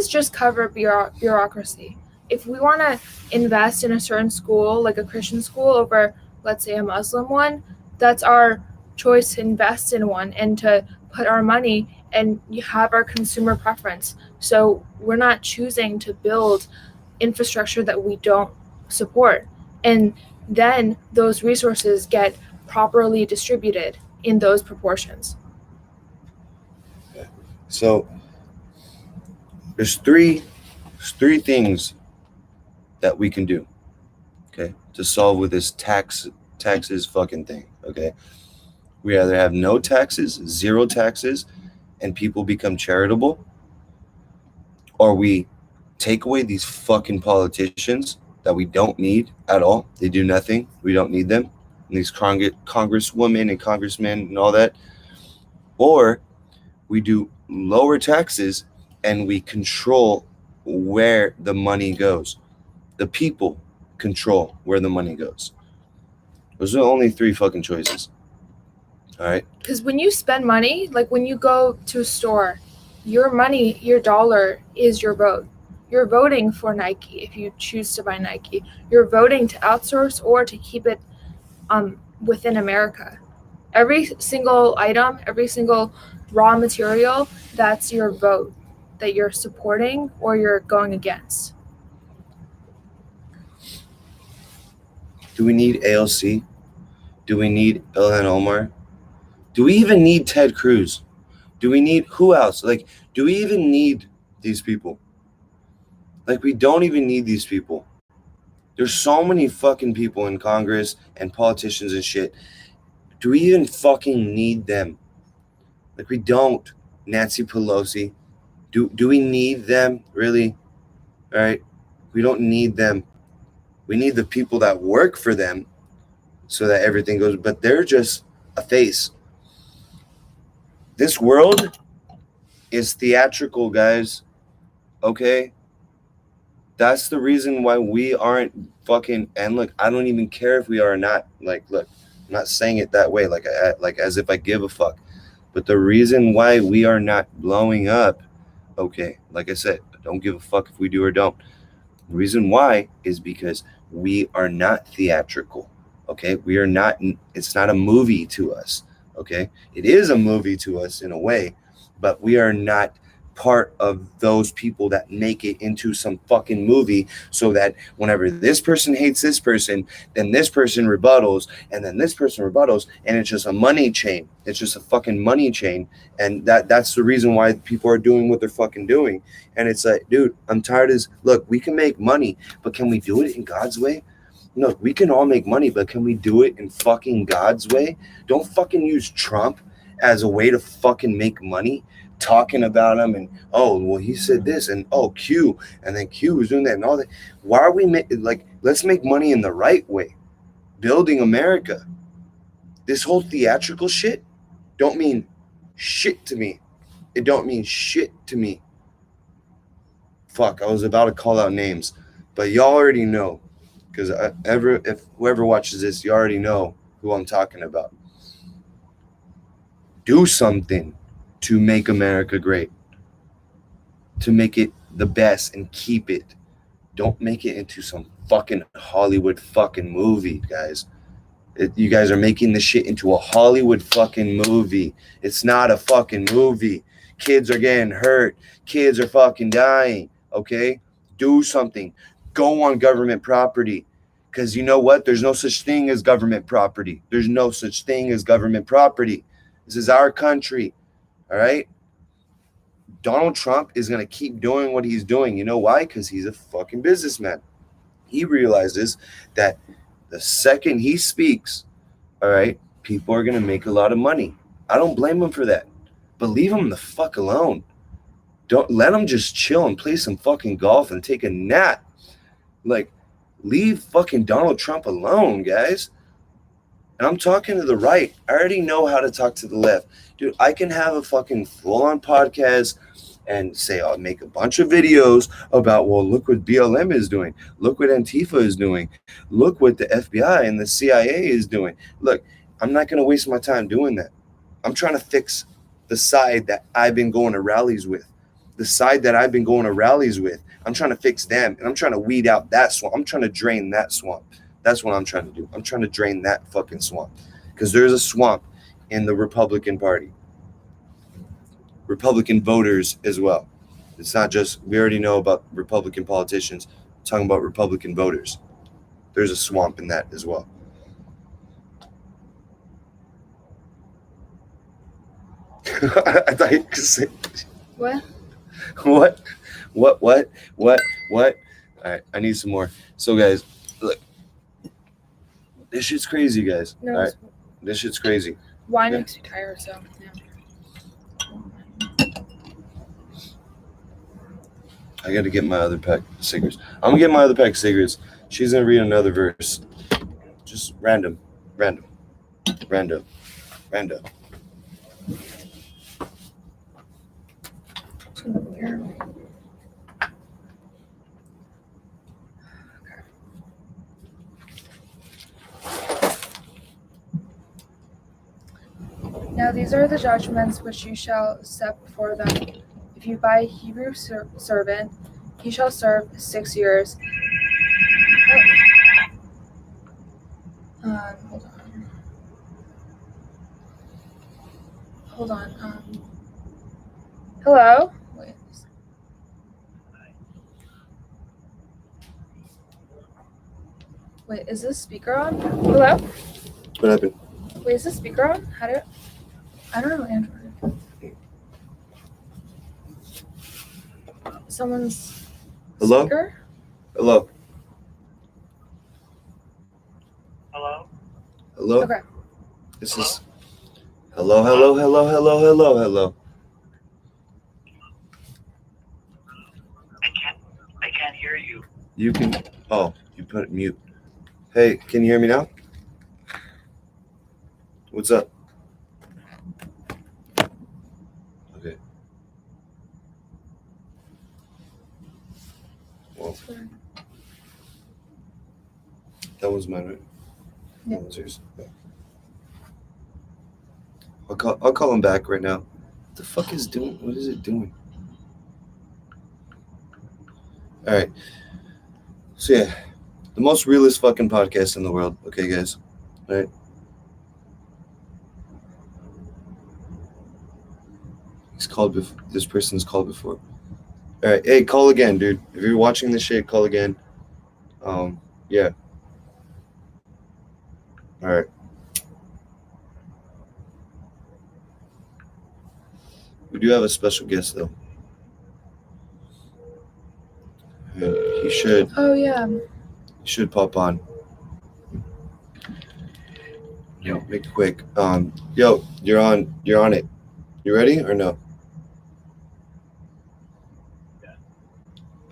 just cover bureaucracy. If we want to invest in a certain school, like a Christian school, over, let's say, a Muslim one, that's our choice to invest in one and to put our money, and you have our consumer preference. So we're not choosing to build infrastructure that we don't support. And then those resources get properly distributed in those proportions. So there's three things that we can do, okay, to solve with this taxes fucking thing, okay? We either have no taxes, zero taxes, and people become charitable, or we take away these fucking politicians that we don't need at all. They do nothing. We don't need them. And these congresswomen and congressmen and all that. Or we do lower taxes and we control where the money goes. The people control where the money goes. Those are the only three fucking choices. All right? Because when you spend money, like when you go to a store, your money, your dollar is your vote. You're voting for Nike if you choose to buy Nike. You're voting to outsource or to keep it within America. Every single item, every single raw material, that's your vote that you're supporting or you're going against. Do we need AOC? Do we need Ilhan Omar? Do we even need Ted Cruz? Do we need who else? Like, do we even need these people? Like, we don't even need these people. There's so many fucking people in Congress and politicians and shit. Do we even fucking need them? Like, we don't. Nancy Pelosi. Do we need them? Really? All right? We don't need them. We need the people that work for them so that everything goes. But they're just a face. This world is theatrical, guys. Okay? That's the reason why we aren't fucking. And look, I don't even care if we are or not. Like, look, I'm not saying it that way, like as if I give a fuck. But the reason why we are not blowing up, okay, like I said, I don't give a fuck if we do or don't. The reason why is because we are not theatrical. Okay, we are not. It's not a movie to us. Okay, it is a movie to us in a way, but we are not part of those people that make it into some fucking movie so that whenever this person hates this person, then this person rebuttals and then this person rebuttals, and it's just a money chain. It's just a fucking money chain. And that's the reason why people are doing what they're fucking doing. And it's like, dude, I'm tired of this. Look, we can make money, but can we do it in God's way? No, we can all make money, but can we do it in fucking God's way? Don't fucking use Trump as a way to fucking make money, talking about him and, oh, well, he said this and, oh, Q, and then Q was doing that and all that. Why are we let's make money in the right way, building America. This whole theatrical shit don't mean shit to me. It don't mean shit to me. Fuck, I was about to call out names, but y'all already know. Because if whoever watches this, you already know who I'm talking about. Do something to make America great. To make it the best and keep it. Don't make it into some fucking Hollywood fucking movie, guys. You guys are making this shit into a Hollywood fucking movie. It's not a fucking movie. Kids are getting hurt. Kids are fucking dying. Okay? Do something. Go on government property. Because you know what? There's no such thing as government property. There's no such thing as government property. This is our country. All right? Donald Trump is going to keep doing what he's doing. You know why? Because he's a fucking businessman. He realizes that the second he speaks, all right, people are going to make a lot of money. I don't blame him for that. But leave him the fuck alone. Don't let him just chill and play some fucking golf and take a nap. Like, leave fucking Donald Trump alone, guys. And I'm talking to the right. I already know how to talk to the left. Dude, I can have a fucking full-on podcast and say I'll make a bunch of videos about, well, look what BLM is doing. Look what Antifa is doing. Look what the FBI and the CIA is doing. Look, I'm not going to waste my time doing that. I'm trying to fix the side that I've been going to rallies with. The side that I've been going to rallies with. I'm trying to fix them, and I'm trying to weed out that swamp. I'm trying to drain that swamp. That's what I'm trying to do. I'm trying to drain that fucking swamp. Because there's a swamp in the Republican Party. Republican voters as well. It's not just, we already know about Republican politicians. I'm talking about Republican voters. There's a swamp in that as well. I thought you could say... What? What? All right, I need some more. So, guys, look. This shit's crazy, guys. No. All right? This shit's crazy. Wine Yeah. makes me tired, so yeah. I got to get my other pack of cigarettes. I'm gonna get my other pack of cigarettes. She's gonna read another verse. Just random. Now these are the judgments which you shall set before them. If you buy a Hebrew servant, he shall serve 6 years. Hold on. Hold on. Hello? Wait. Wait, is this speaker on? Hello? What happened? Wait, is this speaker on? I don't know Android. Someone's Hello? speaker? Hello. Hello? Hello. Okay. This is. Hello. I can't hear you. You can. Oh, you put it mute. Hey, can you hear me now? What's up? Okay. Well, that was mine, right? Yeah. That was yours. Yeah. I'll call him back right now. What the fuck is doing? What is it doing? All right. So yeah, the most realist fucking podcast in the world. Okay, guys. All right. This person's called before. All right. Hey, call again, dude. If you're watching this shit, call again. Yeah. All right. We do have a special guest though. And he should pop on. Yo, make it quick. Yo, you're on it. You ready or no?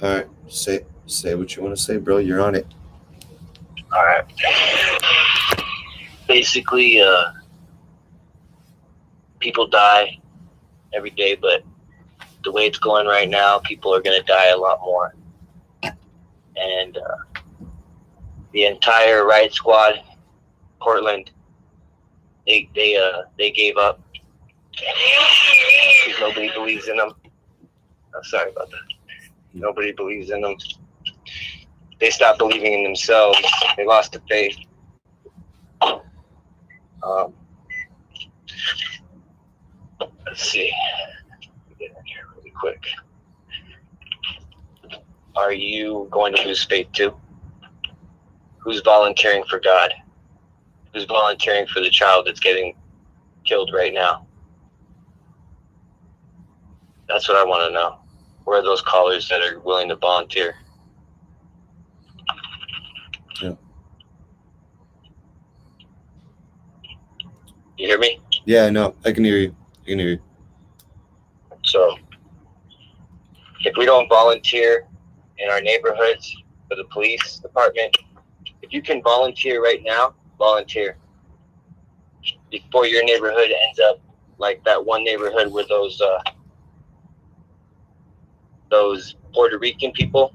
All right. Say what you want to say, bro. You're on it. All right. Basically, people die every day, but the way it's going right now, people are going to die a lot more. And the entire riot squad, Portland, they gave up because nobody believes in them. I'm sorry about that. Nobody believes in them. They stopped believing in themselves. They lost the faith. Let's see. Get in here really quick. Are you going to lose faith too? Who's volunteering for God? Who's volunteering for the child that's getting killed right now? That's what I want to know. Where are those callers that are willing to volunteer? Yeah. You hear me? Yeah, no, I can hear you. So, if we don't volunteer in our neighborhoods for the police department, if you can volunteer right now, volunteer. Before your neighborhood ends up like that one neighborhood where those Puerto Rican people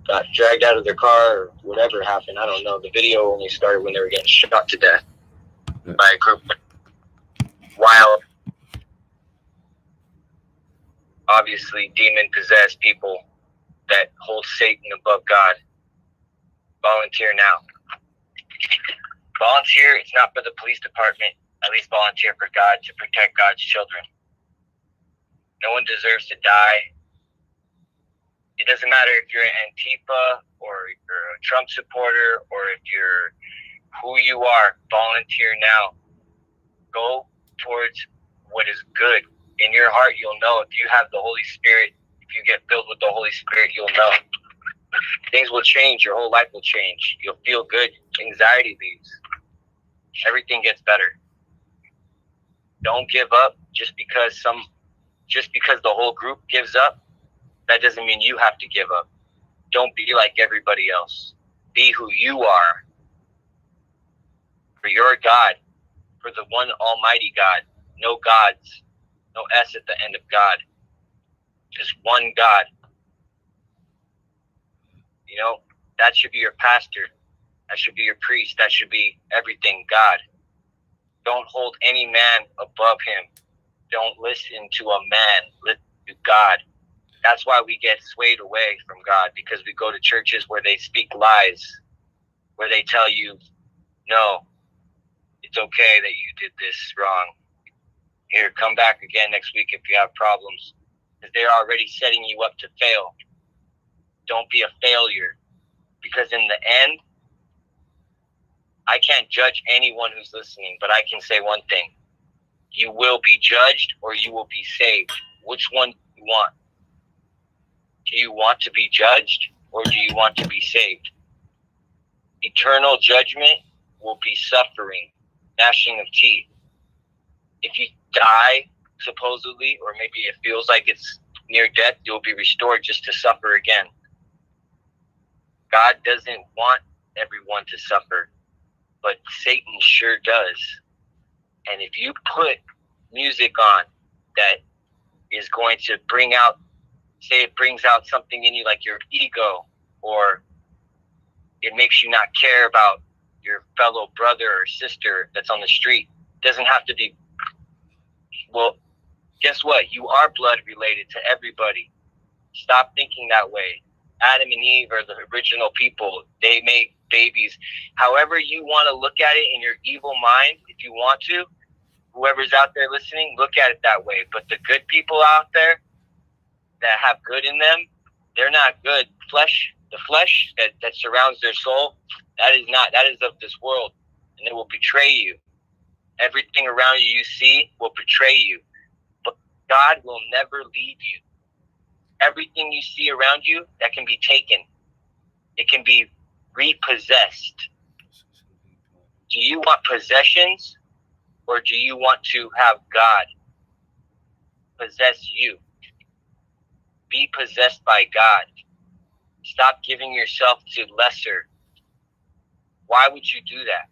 got dragged out of their car or whatever happened. I don't know. The video only started when they were getting shot to death by a group of wild, obviously demon-possessed people that hold Satan above God. Volunteer now. Volunteer. It's not for the police department. At least volunteer for God, to protect God's children. No one deserves to die. It doesn't matter if you're an Antifa or you're a Trump supporter or if you're who you are. Volunteer now. Go towards what is good. In your heart, you'll know. If you have the Holy Spirit, if you get filled with the Holy Spirit, you'll know. Things will change. Your whole life will change. You'll feel good. Anxiety leaves. Everything gets better. Don't give up just because the whole group gives up. That doesn't mean you have to give up. Don't be like everybody else. Be who you are for your God, for the one almighty God. No gods, no S at the end of God. Just one God. You know, that should be your pastor. That should be your priest. That should be everything God. Don't hold any man above him. Don't listen to a man. Listen to God. That's why we get swayed away from God, because we go to churches where they speak lies, where they tell you, no, it's okay that you did this wrong. Here, come back again next week if you have problems, because they're already setting you up to fail. Don't be a failure, because in the end, I can't judge anyone who's listening, but I can say one thing. You will be judged or you will be saved. Which one do you want? Do you want to be judged or do you want to be saved? Eternal judgment will be suffering, gnashing of teeth. If you die, supposedly, or maybe it feels like it's near death, you'll be restored just to suffer again. God doesn't want everyone to suffer, but Satan sure does. And if you put music on that is going to bring out, say it brings out something in you like your ego, or it makes you not care about your fellow brother or sister that's on the street, it doesn't have to be, well, guess what? You are blood related to everybody. Stop thinking that way. Adam and Eve are the original people. They made babies. However you want to look at it in your evil mind, if you want to, whoever's out there listening, look at it that way. But the good people out there that have good in them, they're not good. The flesh that surrounds their soul, that is of this world, and it will betray you. Everything around you see will betray you. But God will never leave you. Everything you see around you, that can be taken. It can be repossessed. Do you want possessions, or do you want to have God possess you? Be possessed by God. Stop giving yourself to lesser. Why would you do that?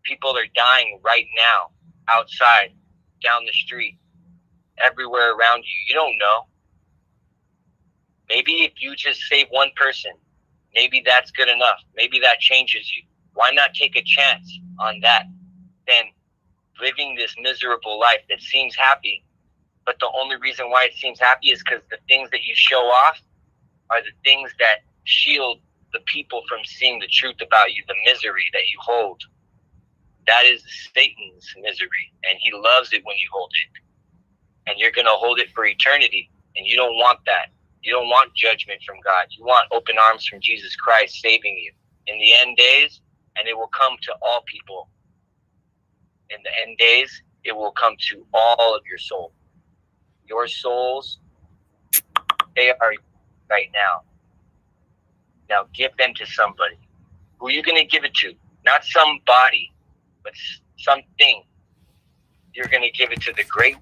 People are dying right now, outside, down the street, everywhere around you. You don't know. Maybe if you just save one person, maybe that's good enough. Maybe that changes you. Why not take a chance on that than living this miserable life that seems happy, but the only reason why it seems happy is because the things that you show off are the things that shield the people from seeing the truth about you, the misery that you hold. That is Satan's misery, and he loves it when you hold it. And you're going to hold it for eternity, and you don't want that. You don't want judgment from God. You want open arms from Jesus Christ saving you in the end days, and it will come to all people. In the end days, it will come to all of your soul. Your souls, they are right now. Now give them to somebody. Who are you going to give it to? Not somebody, but something. You're going to give it to the great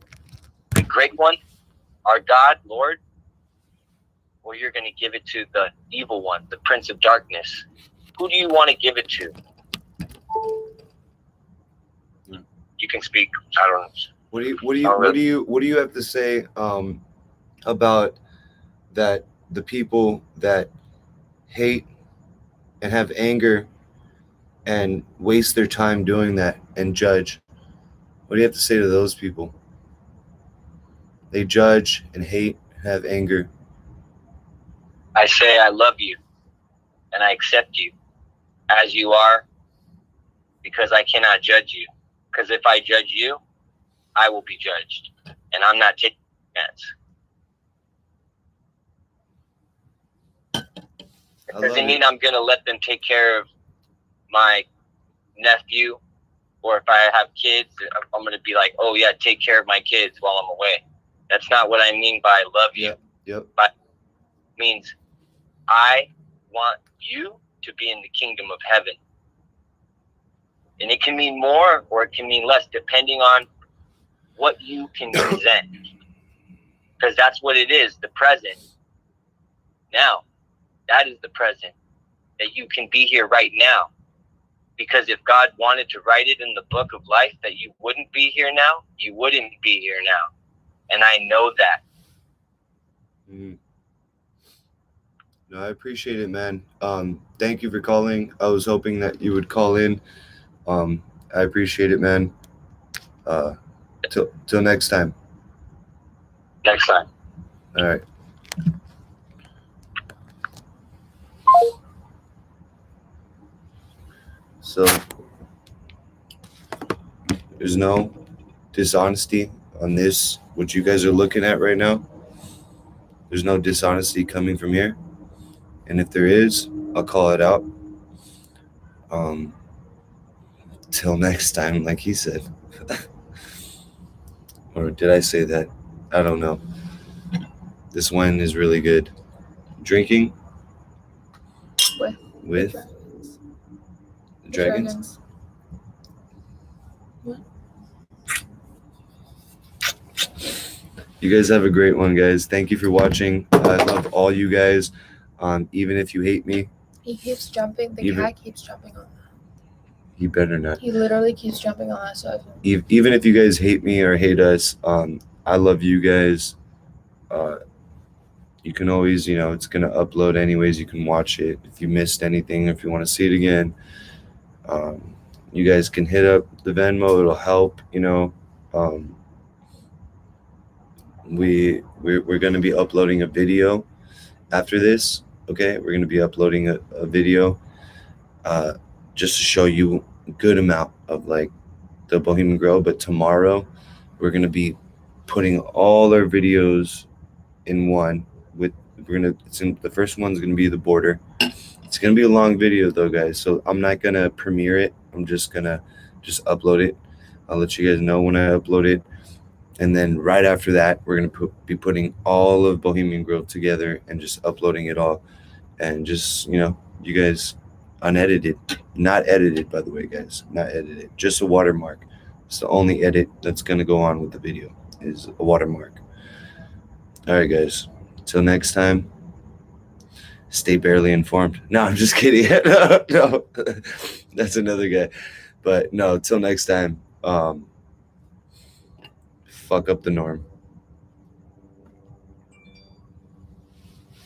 one, our God, Lord, or you're going to give it to the evil one, the Prince of Darkness. Who do you want to give it to? You can speak. I don't know. What do you have to say about that? The people that hate and have anger and waste their time doing that and judge. What do you have to say to those people? They judge and hate and have anger. I say I love you and I accept you as you are, because I cannot judge you. Because if I judge you, I will be judged, and I'm not taking a chance. It doesn't mean I'm going to let them take care of my nephew, or if I have kids, I'm going to be like, oh yeah, take care of my kids while I'm away. That's not what I mean by love you. Yep. But it means I want you to be in the kingdom of heaven. And it can mean more or it can mean less, depending on what you can present. Because that's what it is, the present. Now, that is the present. That you can be here right now. Because if God wanted to write it in the book of life that you wouldn't be here now, you wouldn't be here now. And I know that. No, I appreciate it, man. Thank you for calling. I was hoping that you would call in. I appreciate it, man. Till next time. Next time. All right. So there's no dishonesty on this, what you guys are looking at right now. There's no dishonesty coming from here. And if there is, I'll call it out. Till next time, like he said. Or did I say that? I don't know. This wine is really good. Drinking with the dragons. What? You guys have a great one, guys. Thank you for watching. I love all you guys. Even if you hate me. He keeps jumping. The cat keeps jumping on that. He better not. He literally keeps jumping on that stuff. Even if you guys hate me or hate us, I love you guys. You can always, it's going to upload anyways. You can watch it. If you missed anything, if you want to see it again, you guys can hit up the Venmo. It'll help, We're going to be uploading a video after this. Okay. We're going to be uploading a video just to show you a good amount of like the Bohemian Grow. But tomorrow we're going to be putting all our videos in one. The first one's going to be the border. It's going to be a long video though, guys. So I'm not going to premiere it. I'm just going to upload it. I'll let you guys know when I upload it. And then right after that, we're going to be putting all of Bohemian Grove together and just uploading it all. And just, you guys unedited. Not edited, by the way, guys. Not edited. Just a watermark. It's the only edit that's going to go on with the video is a watermark. All right, guys. Till next time, stay barely informed. No, I'm just kidding. No, that's another guy. But no, till next time, fuck up the norm.